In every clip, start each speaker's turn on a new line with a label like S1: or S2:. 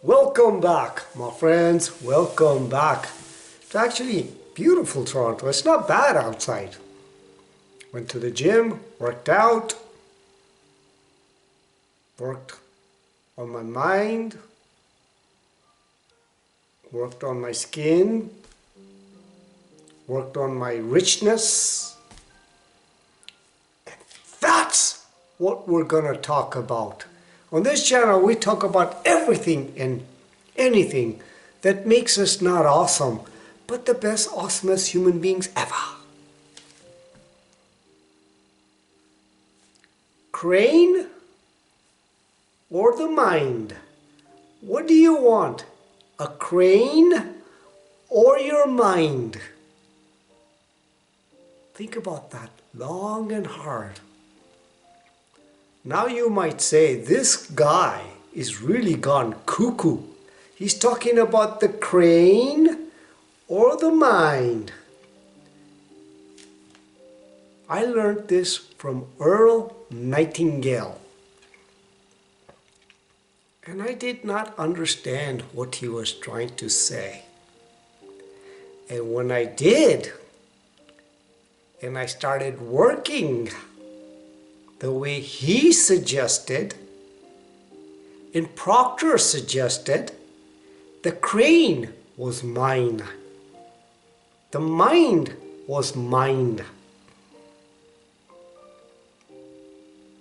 S1: Welcome back, my friends. Welcome back. It's actually beautiful Toronto. It's not bad outside. Went to the gym, worked out, worked on my mind, worked on my skin, worked on my richness. That's what we're going to talk about. On this channel, we talk about everything and anything that makes us not awesome, but the best, awesomest human beings ever. Crane or the mind? What do you want? A crane or your mind? Think about that long and hard. Now you might say, this guy is really gone cuckoo. He's talking about the crane or the mind. I learned this from Earl Nightingale. And I did not understand what he was trying to say. And when I did, and I started working the way he suggested, and Proctor suggested, the crane was mine. The mind was mine.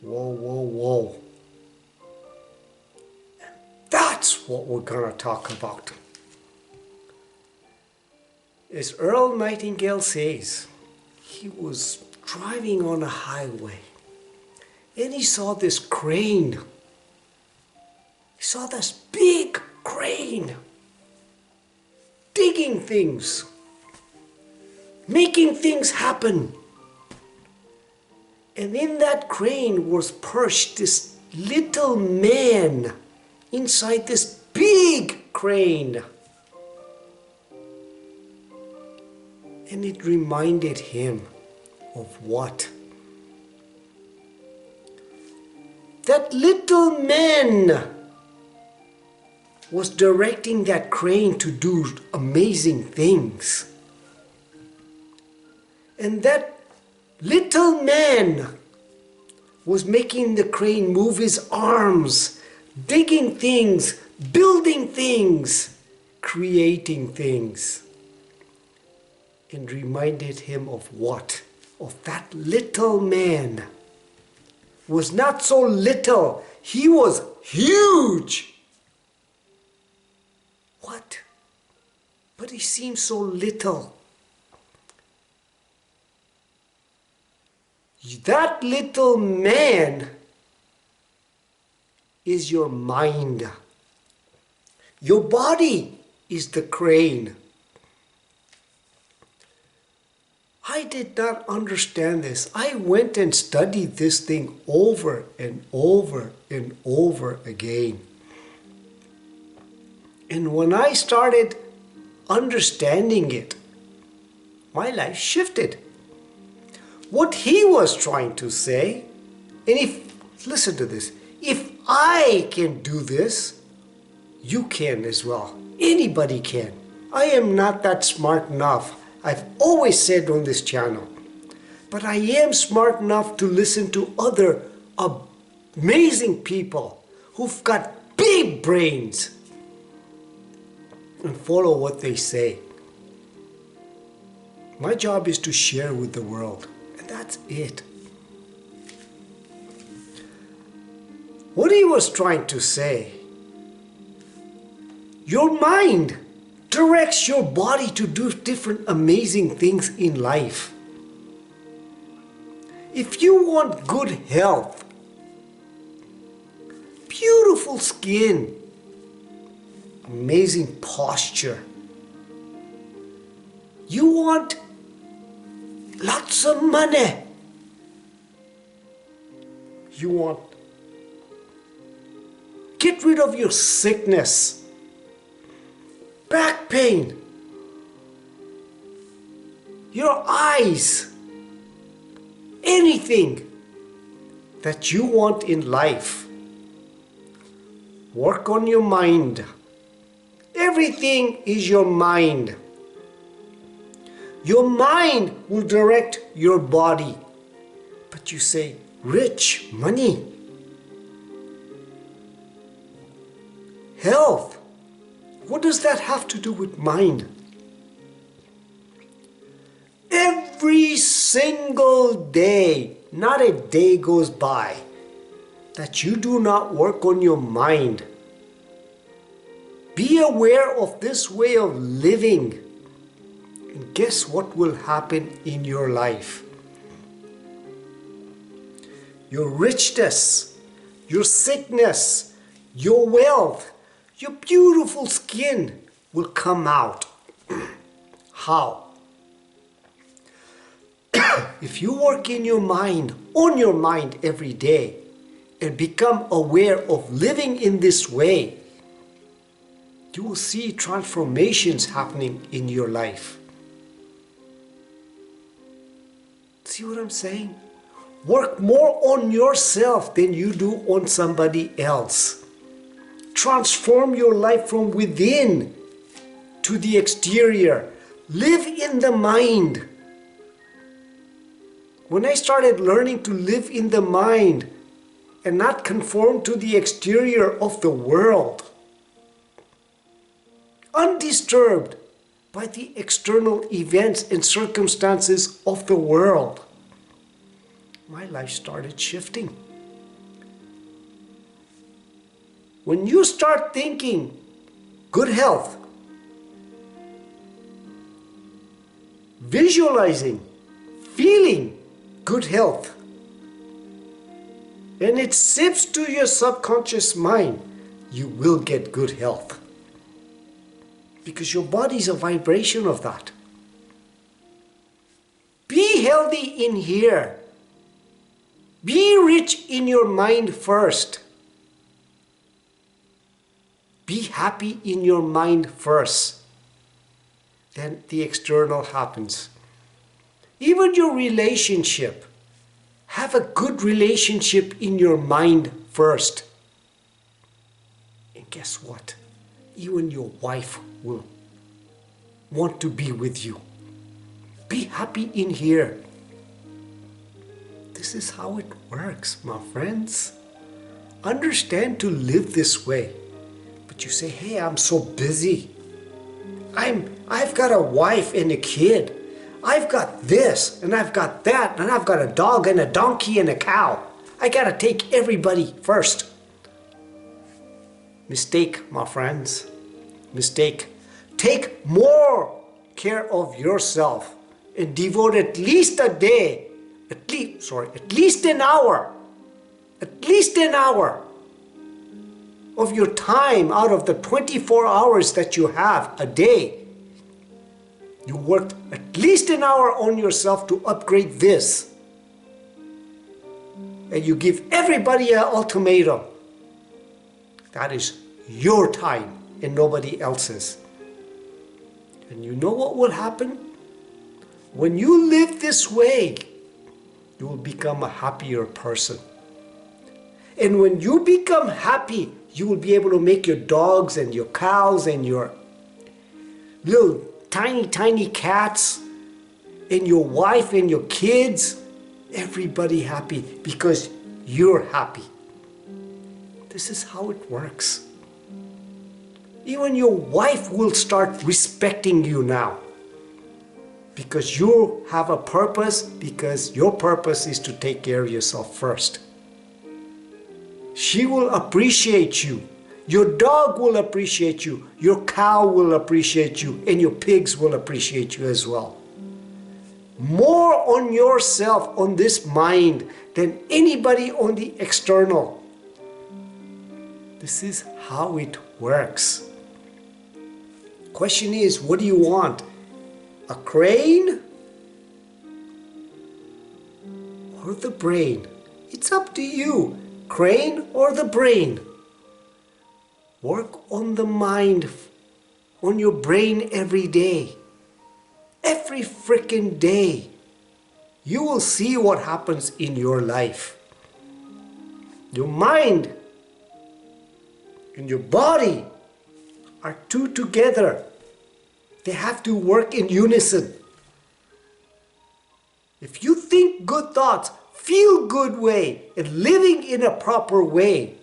S1: Whoa, whoa, whoa. And that's what we're going to talk about. As Earl Nightingale says, he was driving on a highway. And he saw this crane. He saw this big crane digging things, making things happen. And in that crane was perched this little man inside this big crane. And it reminded him of what? That little man was directing that crane to do amazing things. And that little man was making the crane move his arms, digging things, building things, creating things. And reminded him of what? Of that little man. Was not so little, he was huge. What? But he seemed so little. That little man is your mind. Your body is the crane. I did not understand this. I went and studied this thing over and over and over again. And when I started understanding it, my life shifted. What he was trying to say, and listen to this, if I can do this, you can as well. Anybody can. I am not that smart enough. I've always said on this channel, but I am smart enough to listen to other amazing people who've got big brains and follow what they say. My job is to share with the world, and that's it. What he was trying to say, your mind directs your body to do different amazing things in life. If you want good health, beautiful skin, amazing posture, you want lots of money, you want get rid of your sickness, back pain, your eyes, anything that you want in life, work on your mind. Everything is your mind. Your mind will direct your body. But you say, rich, money, health. What does that have to do with mind? Every single day, not a day goes by that you do not work on your mind. Be aware of this way of living, and guess what will happen in your life? Your richness, your sickness, your wealth, your beautiful skin will come out. How? If you work in your mind, on your mind every day, and become aware of living in this way, you will see transformations happening in your life. See what I'm saying? Work more on yourself than you do on somebody else. Transform your life from within to the exterior. Live in the mind. When I started learning to live in the mind and not conform to the exterior of the world, undisturbed by the external events and circumstances of the world, my life started shifting. When you start thinking good health, visualizing, feeling good health, and it seeps to your subconscious mind, you will get good health. Because your body is a vibration of that. Be healthy in here. Be rich in your mind first. Be happy in your mind first. Then the external happens. Even your relationship. Have a good relationship in your mind first. And guess what? Even your wife will want to be with you. Be happy in here. This is how it works, my friends. Understand to live this way. But you say, hey, I'm so busy. I've got a wife and a kid. I've got this and I've got that, and I've got a dog and a donkey and a cow. I gotta take everybody first. Mistake, my friends. Mistake. Take more care of yourself and devote at least a day, at least an hour of your time out of the 24 hours that you have a day. You worked at least an hour on yourself to upgrade this. And you give everybody an ultimatum. That is your time and nobody else's. And you know what will happen? When you live this way, you will become a happier person. And when you become happy, you will be able to make your dogs and your cows and your little tiny cats and your wife and your kids, everybody happy because you're happy. This is how it works. Even your wife will start respecting you now because you have a purpose, because your purpose is to take care of yourself first. She will appreciate you. Your dog will appreciate you. Your cow will appreciate you. And your pigs will appreciate you as well. More on yourself, on this mind, than anybody on the external. This is how it works. Question is, what do you want? A crane or the brain? It's up to you. Crane or the brain? Work on the mind, on your brain every day. Every freaking day. You will see what happens in your life. Your mind and your body are two together. They have to work in unison. If you think good thoughts, feel good way, and living in a proper way,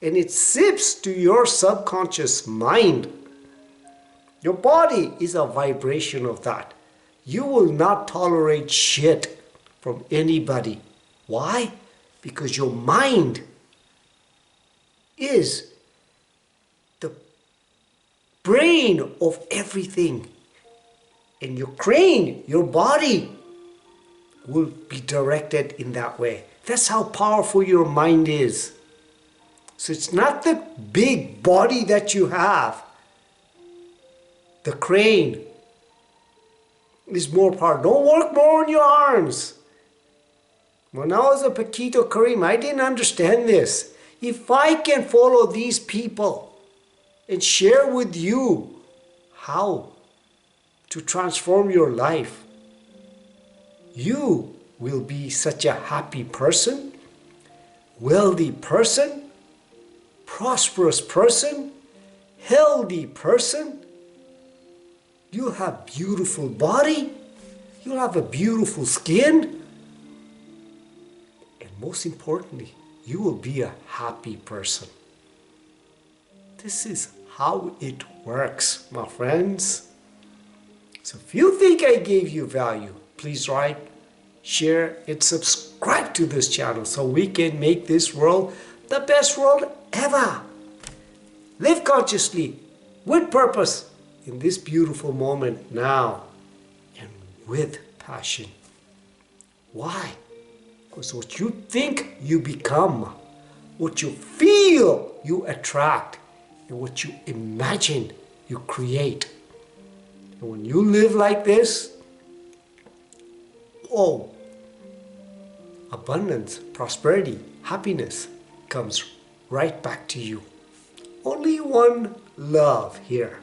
S1: and it sips to your subconscious mind, your body is a vibration of that. You will not tolerate shit from anybody. Why? Because your mind is the brain of everything. And your brain, your body, will be directed in that way. That's how powerful your mind is. So it's not the big body that you have. The crane is more powerful. Don't work more on your arms. When I was a Paquito Karim, I didn't understand this. If I can follow these people and share with you how to transform your life, you will be such a happy person, wealthy person, prosperous person, healthy person. You'll have beautiful body, you'll have a beautiful skin, and most importantly, you will be a happy person. This is how it works, my friends. So if you think I gave you value, please like, share, and subscribe to this channel so we can make this world the best world ever. Live consciously, with purpose, in this beautiful moment now, and with passion. Why? Because what you think, you become. What you feel, you attract. And what you imagine, you create. And when you live like this, oh, abundance, prosperity, happiness comes right back to you. Only one love here.